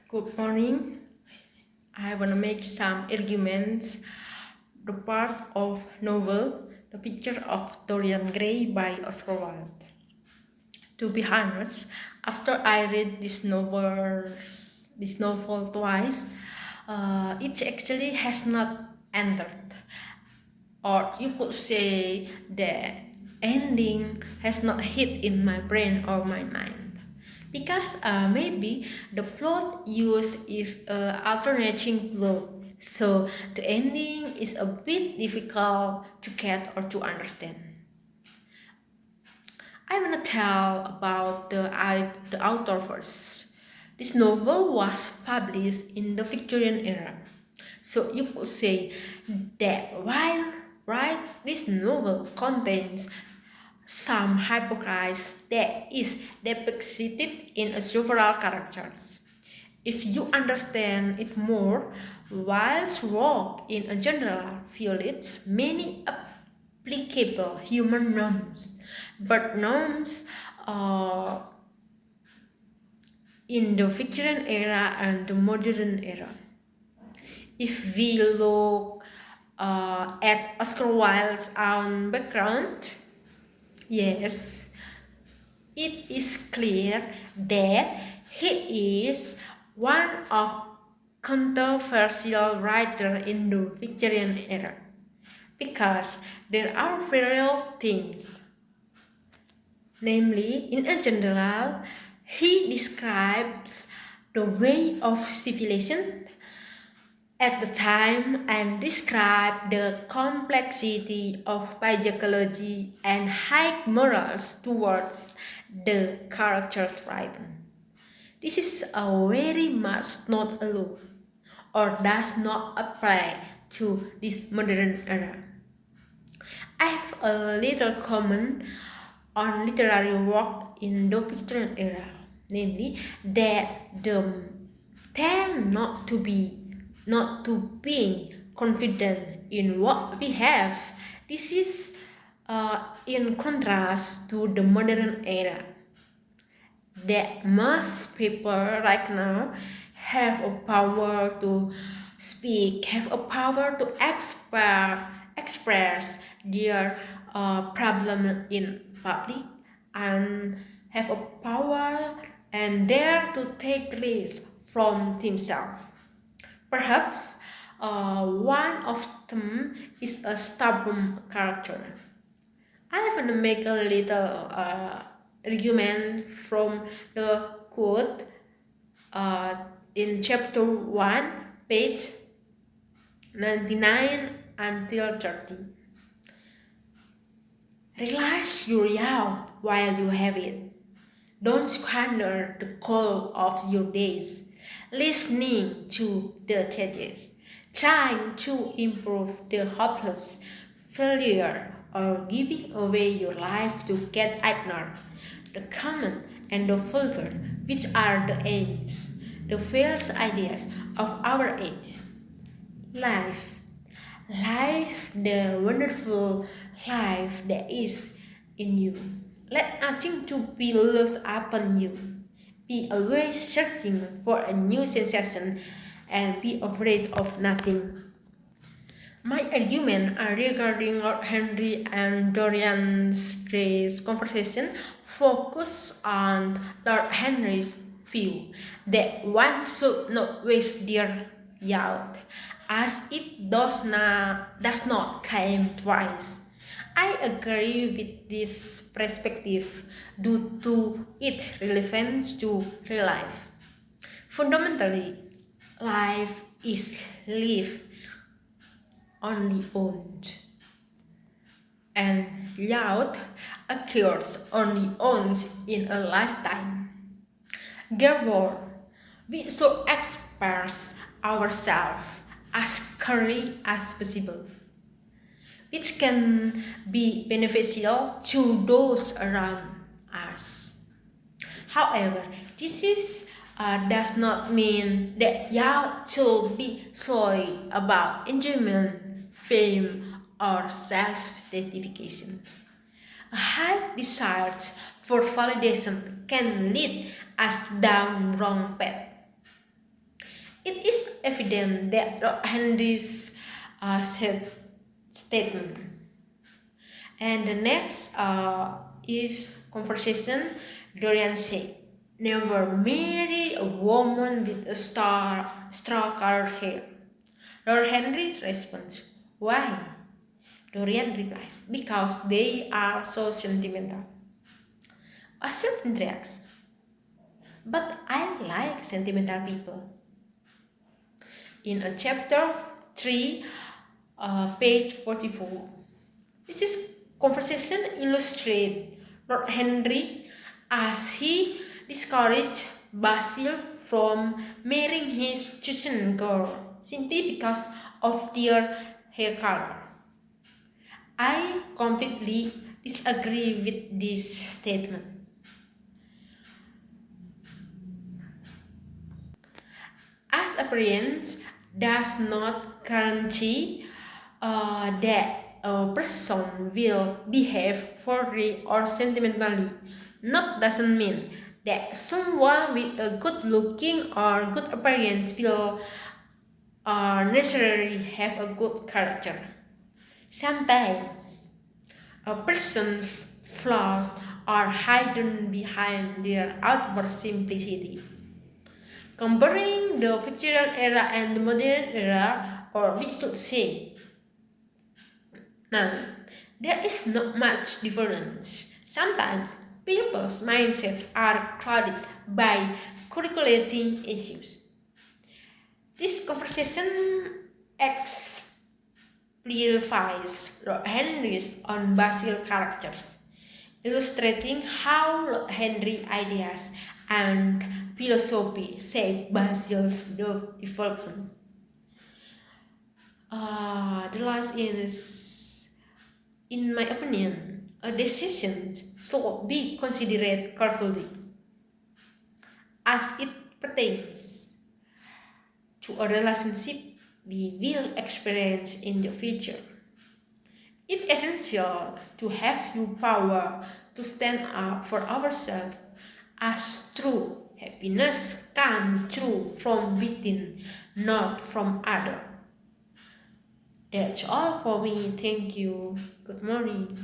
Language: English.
Good morning. I want to make some arguments. The part of novel, The Picture of Dorian Gray by Oscar Wilde. To be honest, after I read this novel twice, it actually has not entered, or you could say the ending has not hit in my brain or my mind because maybe the plot used is a alternating plot, so the ending is a bit difficult to get or to understand. I want to tell about the author first. This novel was published in the Victorian era. So you could say that while right this novel contains some hypocrisy that is depicted in several characters. If you understand it more, Wilde's work in a general violates many applicable human norms, but norms uh, in the Victorian era and the modern era. If we look at Oscar Wilde's own background, yes, it is clear that he is one of controversial writer in the Victorian era because there are various things. Namely, in a general, he describes the way of civilization at the time and describe the complexity of psychology and high morals towards the characters written. This is a very much not alone or does not apply to this modern era. I have a little comment on literary work in the Victorian era, namely that the tend not to being confident in what we have. This is in contrast to the modern era that most people right now have a power to speak, have a power to express their problem in public, and have a power and dare to take risks from themselves. Perhaps one of them is a stubborn character. I want to make a little argument from the quote uh, in chapter 1, page 29 until 30. Realize your youth while you have it. Don't squander the cold of your days, listening to the teachers, trying to improve the hopeless failure, or giving away your life to get ignored. The common and the vulgar, which are the aims, the false ideas of our age. Life, life, the wonderful life that is in you. Let nothing to be lost upon you. Be always searching for a new sensation and be afraid of nothing. My argument regarding Lord Henry and Dorian Gray's conversation focus on Lord Henry's view that one should not waste their youth, as it does not come twice. I agree with this perspective due to its relevance to real life. Fundamentally, life is lived only owned, and youth occurs only once in a lifetime. Therefore, we should express ourselves as clearly as possible, which can be beneficial to those around us. However, does not mean that youth should be shy about enjoyment, fame, or self-gratifications. A high desire for validation can lead us down wrong path. It is evident that Lord Henry's statement. And the next is conversation. Dorian said, "Never marry a woman with a straw-colored hair." Lord Henry responds, "Why?" Dorian replies, "Because they are so sentimental." Basil interacts, "But I like sentimental people." In a chapter 3, page 44. This is conversation illustrate Lord Henry as he discouraged Basil from marrying his chosen girl simply because of their hair color. I completely disagree with this statement. As appearance does not guarantee that a person will behave poorly or sentimentally. Not doesn't mean that someone with a good looking or good appearance will necessarily have a good character. Sometimes a person's flaws are hidden behind their outward simplicity. Comparing the Victorian era and the modern era, or we should say, now, there is not much difference. Sometimes people's mindsets are clouded by curriculating issues. This conversation exemplifies Lord Henry's own Basil characters, illustrating how Lord Henry ideas and philosophy shape Basil's development. The last is, in my opinion, a decision should be considered carefully as it pertains to a relationship we will experience in the future. It's essential to have the power to stand up for ourselves, as true happiness comes true from within, not from others. That's all for me. Thank you. Good morning.